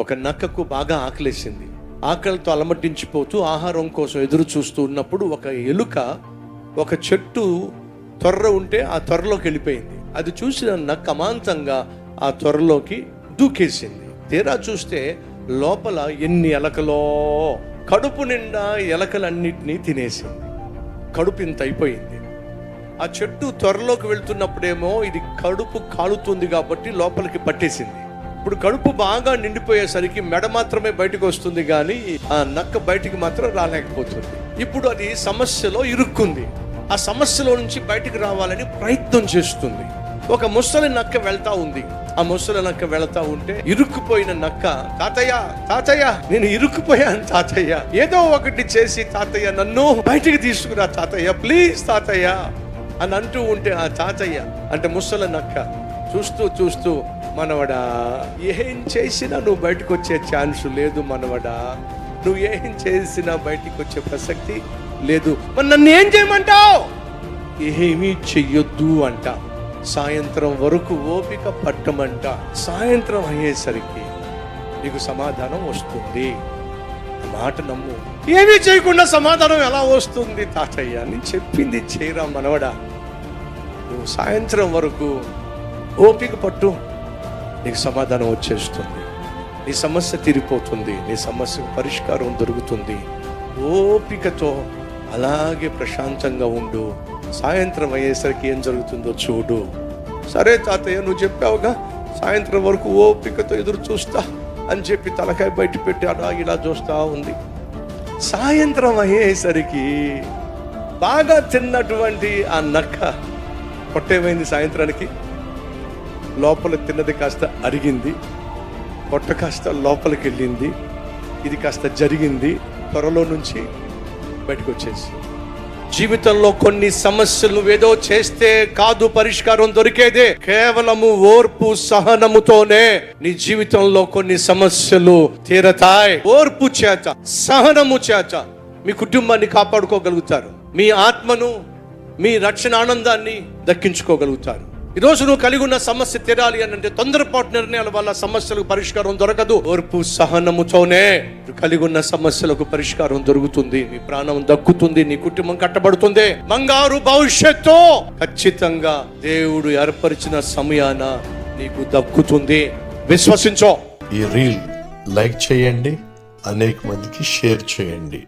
ఒక నక్కకు బాగా ఆకలేసింది. ఆకలితో అలమటించిపోతూ ఆహారం కోసం ఎదురు చూస్తూ ఉన్నప్పుడు ఒక ఎలుక ఒక చెట్టు త్వర ఉంటే ఆ త్వరలోకి వెళ్ళిపోయింది. అది చూసిన నక్క అమాంతంగా ఆ త్వరలోకి దూకేసింది. తీరా చూస్తే లోపల ఎన్ని ఎలకలో, కడుపు నిండా ఎలకలన్నిటినీ తినేసింది. కడుపు ఇంత అయిపోయింది. ఆ చెట్టు త్వరలోకి వెళ్తున్నప్పుడేమో ఇది కడుపు కాలుతుంది కాబట్టి లోపలికి పట్టేసింది. ఇప్పుడు కడుపు బాగా నిండిపోయేసరికి మెడ మాత్రమే బయటకు వస్తుంది, కానీ ఆ నక్క బయటికి మాత్రం రాలేకపోతుంది. ఇప్పుడు అది సమస్యలో ఇరుక్కుంది. ఆ సమస్యలో నుంచి బయటికి రావాలని ప్రయత్నం చేస్తుంది. ఒక ముసలి నక్క వెళ్తా ఉంది. ఆ ముసలి నక్క వెళ్తా ఉంటే ఇరుక్కుపోయిన నక్క, తాతయ్య తాతయ్య నేను ఇరుక్కుపోయాను తాతయ్య, ఏదో ఒకటి చేసి తాతయ్య నన్ను బయటికి తీసుకురా తాతయ్య, ప్లీజ్ తాతయ్య అని అంటూ ఉంటే ఆ తాతయ్య అంటే ముసలి నక్క చూస్తూ చూస్తూ, మనవడా ఏం చేసినా నువ్వు బయటకు వచ్చే ఛాన్స్ లేదు మనవడా, నువ్వు ఏం చేసినా బయటికి వచ్చే ప్రసక్తి లేదు, మరి నన్ను ఏం చేయమంటావు? ఏమీ చెయ్యొద్దు అంట. సాయంత్రం వరకు ఓపిక పట్టమంట. సాయంత్రం అయ్యేసరికి నీకు సమాధానం వస్తుంది. మాట నమ్ము. ఏమీ చేయకుండా సమాధానం ఎలా వస్తుంది తాతయ్య? అని చెప్పింది చేయరా మనవడా, నువ్వు సాయంత్రం వరకు ఓపిక పట్టు, నీకు సమాధానం వచ్చేస్తుంది, నీ సమస్య తీరిపోతుంది, నీ సమస్యకు పరిష్కారం దొరుకుతుంది. ఓపికతో అలాగే ప్రశాంతంగా ఉండు. సాయంత్రం అయ్యేసరికి ఏం జరుగుతుందో చూడు. సరే తాతయ్య నువ్వు చెప్పావుగా, సాయంత్రం వరకు ఓపికతో ఎదురు చూస్తా అని చెప్పి తలకాయ బయట పెట్టి అలా ఇలా చూస్తా ఉంది. సాయంత్రం అయ్యేసరికి బాగా తిన్నటువంటి ఆ నక్క పొట్టేమైంది, సాయంత్రానికి లోపల తిన్నది కాస్త అరిగింది, పొట్ట కాస్త లోపలికి వెళ్ళింది, ఇది కాస్త జరిగింది, త్వరలో నుంచి బయటకు వచ్చేసి. జీవితంలో కొన్ని సమస్యలు నువ్వేదో చేస్తే కాదు పరిష్కారం దొరికేదే, కేవలము ఓర్పు సహనముతోనే నీ జీవితంలో కొన్ని సమస్యలు తీరతాయి. ఓర్పు చేత, సహనము చేత మీ కుటుంబాన్ని కాపాడుకోగలుగుతారు, మీ ఆత్మను, మీ రక్షణ ఆనందాన్ని దక్కించుకోగలుగుతారు. ఈరోజు నువ్వు కలిగి ఉన్న సమస్య తీరాలి అని అంటే తొందరపాటు నిర్ణయాల వల్ల సమస్యలకు పరిష్కారం దొరకదు. ఓర్పు సహనముతోనే కలిగి ఉన్న సమస్యలకు పరిష్కారం దొరుకుతుంది, నీ ప్రాణం దక్కుతుంది, నీ కుటుంబం కట్టబడుతుంది. బంగారు భవిష్యత్తు ఖచ్చితంగా దేవుడు ఏర్పరిచిన సమయాన నీకు దక్కుతుంది. విశ్వసించో. ఈ రీల్ లైక్ చేయండి, అనేక మందికి షేర్ చేయండి.